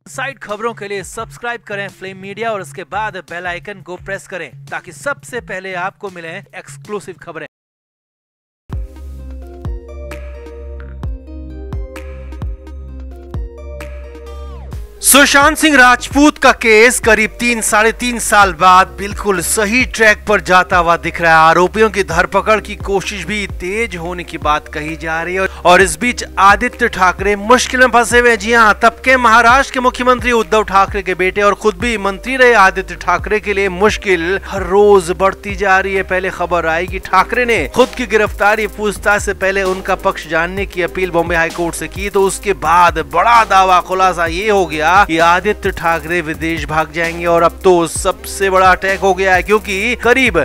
Side खबरों के लिए सब्सक्राइब करें फ्लेम मीडिया और उसके बाद बेल आइकन को प्रेस करें ताकि सबसे पहले आपको मिले एक्सक्लूसिव खबरें। सुशांत सिंह राजपूत का केस करीब 3-3.5 साल बाद बिल्कुल सही ट्रैक पर जाता हुआ दिख रहा है। आरोपियों की धरपकड़ की कोशिश भी तेज होने की बात कही जा रही है और इस बीच आदित्य ठाकरे मुश्किल में फंसे हुए। जी हां, तब के महाराष्ट्र के मुख्यमंत्री उद्धव ठाकरे के बेटे और खुद भी मंत्री रहे आदित्य ठाकरे के लिए मुश्किल हर रोज बढ़ती जा रही है। पहले खबर आई कि ठाकरे ने खुद की गिरफ्तारी पूछताछ से पहले उनका पक्ष जानने की अपील बॉम्बे हाईकोर्ट से की, तो उसके बाद बड़ा दावा खुलासा ये हो गया कि आदित्य ठाकरे विदेश भाग जाएंगे। और अब तो सबसे बड़ा अटैक हो गया है क्योंकि करीब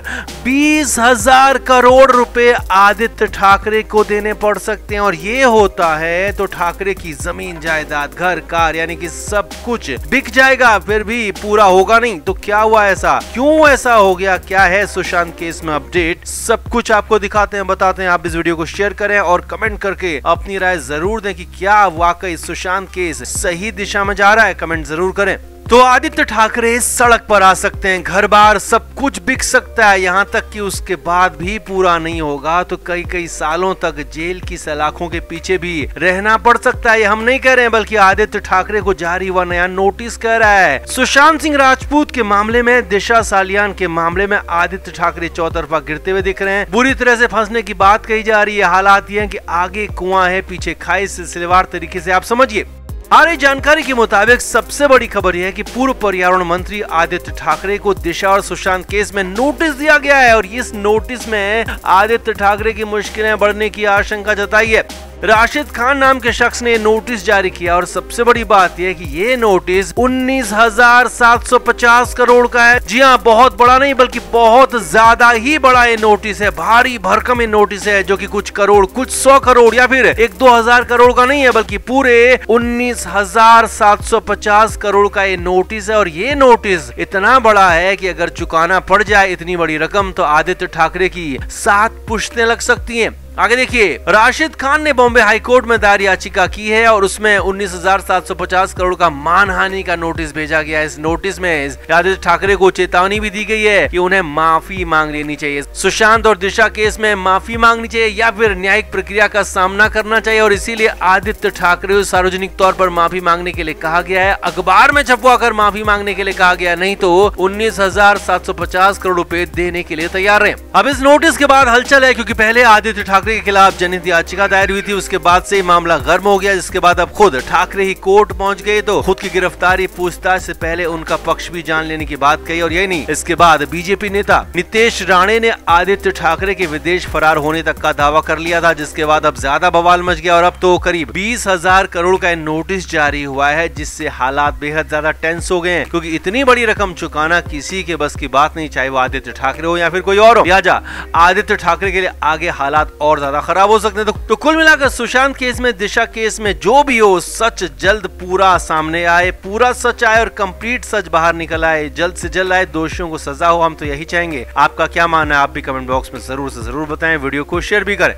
20,000 करोड़ रुपए आदित्य ठाकरे को देने पड़ सकते हैं और ये होता है तो ठाकरे की जमीन जायदाद घर कार यानी कि सब कुछ बिक जाएगा, फिर भी पूरा होगा नहीं। तो क्या हुआ ऐसा, क्यों ऐसा हो गया, क्या है सुशांत केस में अपडेट, सब कुछ आपको दिखाते हैं, बताते हैं। आप इस वीडियो को शेयर करें और कमेंट करके अपनी राय जरूर दें कि क्या वाकई सुशांत केस सही दिशा में जा रहा है, कमेंट जरूर करें। तो आदित्य ठाकरे सड़क पर आ सकते हैं, घर बार सब कुछ बिक सकता है, यहाँ तक कि उसके बाद भी पूरा नहीं होगा तो कई सालों तक जेल की सलाखों के पीछे भी रहना पड़ सकता है। ये हम नहीं कह रहे हैं बल्कि आदित्य ठाकरे को जारी हुआ नया नोटिस कह रहा है। सुशांत सिंह राजपूत के मामले में, दिशा सालियान के मामले में आदित्य ठाकरे चौतरफा गिरते हुए दिख रहे हैं। बुरी तरह से फंसने की बात कही जा रही है। हालात ये है कि आगे कुआं है पीछे खाई, सिलसिलेवार तरीके से आप समझिए। आ रही जानकारी के मुताबिक सबसे बड़ी खबर यह है कि पूर्व पर्यावरण मंत्री आदित्य ठाकरे को दिशा और सुशांत केस में नोटिस दिया गया है और इस नोटिस में आदित्य ठाकरे की मुश्किलें बढ़ने की आशंका जताई है। राशिद खान नाम के शख्स ने नोटिस जारी किया और सबसे बड़ी बात यह है कि ये नोटिस 19,750 करोड़ का है। जी हाँ, बहुत बड़ा नहीं बल्कि बहुत ज्यादा ही बड़ा ये नोटिस है, भारी भरकम ये नोटिस है जो कि कुछ करोड़, कुछ 100 करोड़ या फिर 1-2 हजार करोड़ का नहीं है बल्कि पूरे 19,750 करोड़ का ये नोटिस है। और ये नोटिस इतना बड़ा है कि अगर चुकाना पड़ जाए इतनी बड़ी रकम तो आदित्य ठाकरे की 7 पुश्तें लग सकती हैं। आगे देखिए, राशिद खान ने बॉम्बे हाईकोर्ट में दायर याचिका की है और उसमें 19,750 करोड़ का मानहानि का नोटिस भेजा गया है। इस नोटिस में आदित्य ठाकरे को चेतावनी भी दी गई है कि उन्हें माफी मांग लेनी चाहिए, सुशांत और दिशा केस में माफी मांगनी चाहिए या फिर न्यायिक प्रक्रिया का सामना करना चाहिए। और इसीलिए आदित्य ठाकरे को सार्वजनिक तौर पर माफी मांगने के लिए कहा गया है, अखबार में छपवा कर माफी मांगने के लिए कहा गया, नहीं तो 19,750 करोड़ रुपए देने के लिए तैयार है। अब इस नोटिस के बाद हलचल है क्योंकि पहले आदित्य ठाकरे के खिलाफ जनहित याचिका दायर हुई थी, उसके बाद से मामला गर्म हो गया, जिसके बाद अब खुद ठाकरे ही कोर्ट पहुंच गए तो खुद की गिरफ्तारी पूछताछ से पहले उनका पक्ष भी जान लेने की बात कही। और यही नहीं, इसके बाद बीजेपी नेता नितेश राणे ने आदित्य ठाकरे के विदेश फरार होने तक का दावा कर लिया था, जिसके बाद अब ज्यादा बवाल मच गया और अब तो करीब 20,000 करोड़ का नोटिस जारी हुआ है, जिससे हालात बेहद ज्यादा टेंस हो गए हैं क्योंकि इतनी बड़ी रकम चुकाना किसी के बस की बात नहीं, चाहे वो आदित्य ठाकरे हो या फिर कोई और हो। लिहाजा आदित्य ठाकरे के लिए आगे हालात और ज्यादा खराब हो सकते हैं। तो कुल मिलाकर सुशांत केस में, दिशा केस में जो भी हो, सच जल्द पूरा सामने आए, पूरा सच आए और कंप्लीट सच बाहर निकल आए, जल्द से जल्द आए, दोषियों को सजा हो, हम तो यही चाहेंगे। आपका क्या मानना है, आप भी कमेंट बॉक्स में जरूर से जरूर बताएं, वीडियो को शेयर भी करें।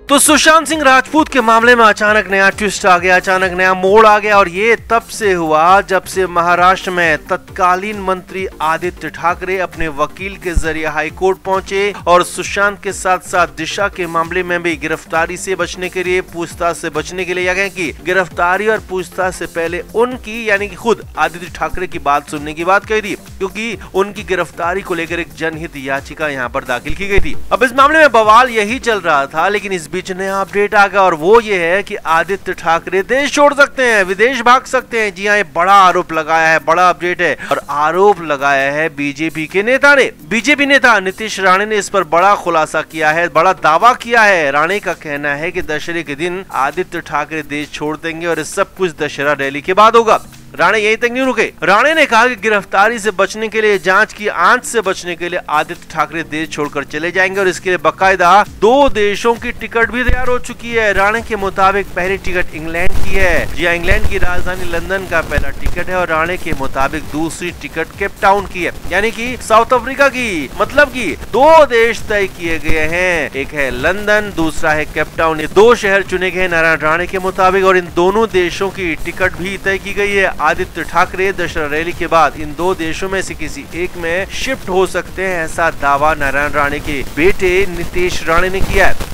तो सुशांत सिंह राजपूत के मामले में अचानक नया ट्विस्ट आ गया, अचानक नया मोड़ आ गया और ये तब से हुआ जब से महाराष्ट्र में तत्कालीन मंत्री आदित्य ठाकरे अपने वकील के जरिए हाईकोर्ट पहुंचे और सुशांत के साथ साथ दिशा के मामले में भी गिरफ्तारी से बचने के लिए, पूछताछ से बचने के लिए, या कहें कि गिरफ्तारी और पूछताछ से पहले उनकी यानी कि खुद आदित्य ठाकरे की बात सुनने की बात कही थी क्योंकि उनकी गिरफ्तारी को लेकर एक जनहित याचिका यहाँ पर दाखिल की गई थी। अब इस मामले में बवाल यही चल रहा था, लेकिन इस बीच नया अपडेट आ गया और वो ये है कि आदित्य ठाकरे देश छोड़ सकते हैं, विदेश भाग सकते हैं। जी हाँ, ये बड़ा आरोप लगाया है, बड़ा अपडेट है और आरोप लगाया है बीजेपी के नेता ने। बीजेपी नेता नितेश राणे ने इस पर बड़ा खुलासा किया है, बड़ा दावा किया है। राणे का कहना है कि दशहरे के दिन आदित्य ठाकरे देश छोड़ देंगे और सब कुछ दशहरा रैली के बाद होगा। राणे यहीं तक नहीं रुके। राणे ने कहा कि गिरफ्तारी से बचने के लिए, जांच की आंच से बचने के लिए आदित्य ठाकरे देश छोड़कर चले जाएंगे और इसके लिए बकायदा 2 देशों की टिकट भी तैयार हो चुकी है। राणे के मुताबिक पहली टिकट इंग्लैंड की है, जी इंग्लैंड की राजधानी लंदन का पहला टिकट है और राणे के मुताबिक दूसरी टिकट केप टाउन की है, यानी कि साउथ अफ्रीका की। मतलब कि 2 देश तय किए गए हैं, एक है लंदन, दूसरा है केप टाउन। ये 2 शहर चुने गए नारायण राणे के मुताबिक और इन दोनों देशों की टिकट भी तय की गई है। आदित्य ठाकरे दशहरा रैली के बाद इन दो देशों में से किसी एक में शिफ्ट हो सकते हैं, ऐसा दावा नारायण राणे के बेटे नीतीश राणे ने किया है।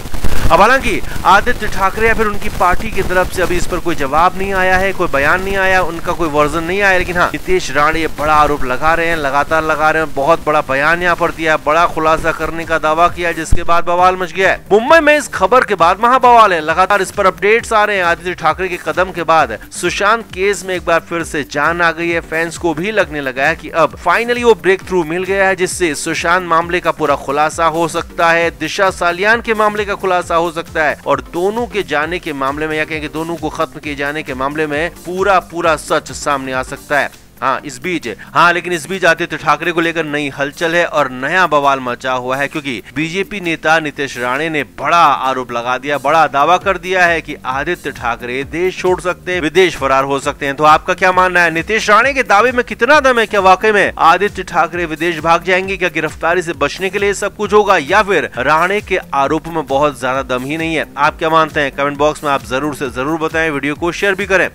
अब हालांकि आदित्य ठाकरे या फिर उनकी पार्टी की तरफ से अभी इस पर कोई जवाब नहीं आया है, कोई बयान नहीं आया, उनका कोई वर्जन नहीं आया, लेकिन हाँ, नीतीश राणे ये बड़ा आरोप लगा रहे हैं, लगातार लगा रहे हैं, बहुत बड़ा बयान यहाँ पर दिया, बड़ा खुलासा करने का दावा किया, जिसके बाद बवाल मच गया है। मुंबई में इस खबर के बाद महा बवाल है, लगातार इस पर अपडेट्स आ रहे हैं। आदित्य ठाकरे के कदम के बाद सुशांत केस में एक बार फिर से जान आ गई है। फैंस को भी लगने लगा है कि अब फाइनली वो ब्रेक थ्रू मिल गया है, जिससे सुशांत मामले का पूरा खुलासा हो सकता है, दिशा सालियान के मामले का खुलासा हो सकता है और दोनों के जाने के मामले में या कहें कि दोनों को खत्म किए जाने के मामले में पूरा सच सामने आ सकता है। लेकिन इस बीच आदित्य ठाकरे को लेकर नई हलचल है और नया बवाल मचा हुआ है, क्योंकि बीजेपी नेता नीतीश राणे ने बड़ा आरोप लगा दिया, बड़ा दावा कर दिया है कि आदित्य ठाकरे देश छोड़ सकते हैं, विदेश फरार हो सकते हैं। तो आपका क्या मानना है? नीतीश राणे के दावे में कितना दम है? क्या वाकई में आदित्य ठाकरे विदेश भाग जाएंगे? क्या गिरफ्तारी से बचने के लिए सब कुछ होगा या फिर राणे के आरोपों में बहुत ज्यादा दम ही नहीं है? आप क्या मानते हैं? कमेंट बॉक्स में आप जरूर से जरूर बताएं, वीडियो को शेयर भी करें।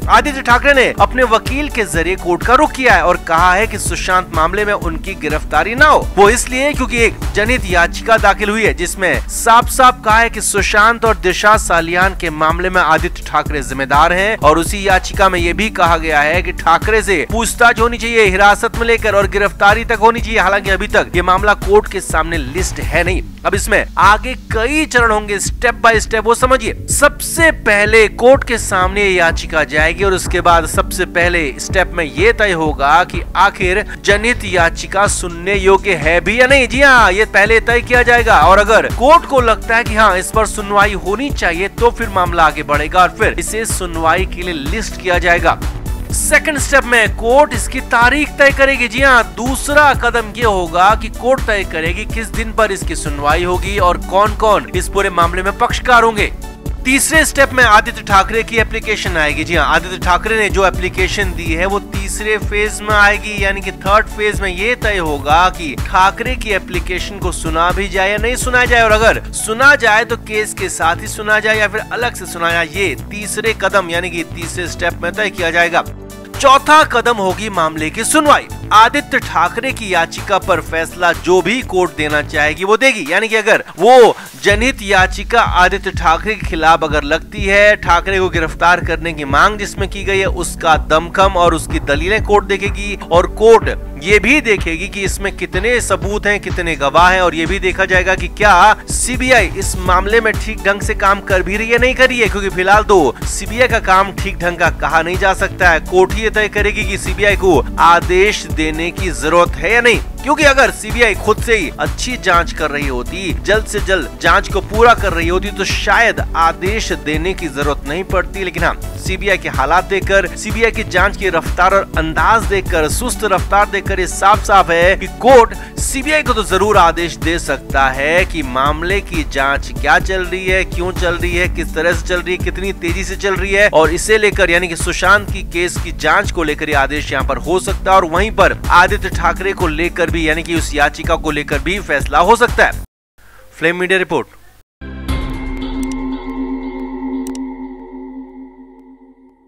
आदित्य ठाकरे ने अपने वकील के जरिए कोर्ट का रुख किया है और कहा है कि सुशांत मामले में उनकी गिरफ्तारी ना हो, वो इसलिए क्योंकि एक जनहित याचिका दाखिल हुई है जिसमें साफ साफ कहा है कि सुशांत और दिशा सालियान के मामले में आदित्य ठाकरे जिम्मेदार हैं और उसी याचिका में ये भी कहा गया है कि ठाकरे से पूछताछ होनी चाहिए, हिरासत में लेकर और गिरफ्तारी तक होनी चाहिए। हालांकि अभी तक ये मामला कोर्ट के सामने लिस्ट है नहीं, अब इसमें आगे कई चरण होंगे, स्टेप बाय स्टेप वो समझिए। सबसे पहले कोर्ट के सामने याचिका जाएगी और उसके बाद सबसे पहले स्टेप में ये तय होगा कि आखिर जनहित याचिका सुनने योग्य है भी या नहीं। जी हाँ, ये पहले तय किया जाएगा और अगर कोर्ट को लगता है कि हाँ इस पर सुनवाई होनी चाहिए तो फिर मामला आगे बढ़ेगा और फिर इसे सुनवाई के लिए लिस्ट किया जाएगा। सेकंड स्टेप में कोर्ट इसकी तारीख तय करेगी। जी हाँ, दूसरा कदम ये होगा कि कोर्ट तय करेगी किस दिन पर इसकी सुनवाई होगी और कौन कौन इस पूरे मामले में पक्षकार होंगे। तीसरे स्टेप में आदित्य ठाकरे की एप्लीकेशन आएगी। जी हाँ, आदित्य ठाकरे ने जो एप्लीकेशन दी है वो तीसरे फेज में आएगी, यानी कि थर्ड फेज में ये तय होगा कि ठाकरे की एप्लीकेशन को सुना भी जाए या नहीं सुना जाए और अगर सुना जाए तो केस के साथ ही सुना जाए या फिर अलग से सुना जाए। ये तीसरे कदम यानी कि तीसरे स्टेप में तय किया जाएगा। चौथा कदम होगी मामले की सुनवाई। आदित्य ठाकरे की याचिका पर फैसला जो भी कोर्ट देना चाहेगी वो देगी, यानी कि अगर वो जनहित याचिका आदित्य ठाकरे के खिलाफ अगर लगती है, ठाकरे को गिरफ्तार करने की मांग जिसमें की गई है उसका दमखम और उसकी दलीलें कोर्ट देखेगी और कोर्ट ये भी देखेगी कि इसमें कितने सबूत हैं, कितने गवाह हैं और ये भी देखा जाएगा कि क्या सीबीआई इस मामले में ठीक ढंग से काम कर भी रही है नहीं कर रही है, क्योंकि फिलहाल तो सीबीआई का काम ठीक ढंग का कहा नहीं जा सकता है। कोर्ट ही तय करेगी कि सीबीआई को आदेश देने की जरूरत है या नहीं, क्योंकि अगर सीबीआई खुद से ही अच्छी जांच कर रही होती, जल्द से जल्द जांच को पूरा कर रही होती तो शायद आदेश देने की जरूरत नहीं पड़ती। लेकिन हाँ, सीबीआई के हालात देखकर, सीबीआई की जांच की रफ्तार और अंदाज देखकर, सुस्त रफ्तार देखकर ये साफ साफ है कि कोर्ट सीबीआई को तो जरूर आदेश दे सकता है कि मामले की जांच क्या चल रही है, क्यों चल रही है, किस तरह से चल रही है, कितनी तेजी से चल रही है और इसे लेकर यानी कि सुशांत की केस की जांच को लेकर आदेश यहाँ पर हो सकता है और वहीं पर आदित्य ठाकरे को लेकर भी यानी कि उस याचिका को लेकर भी फैसला हो सकता है। Flame media report.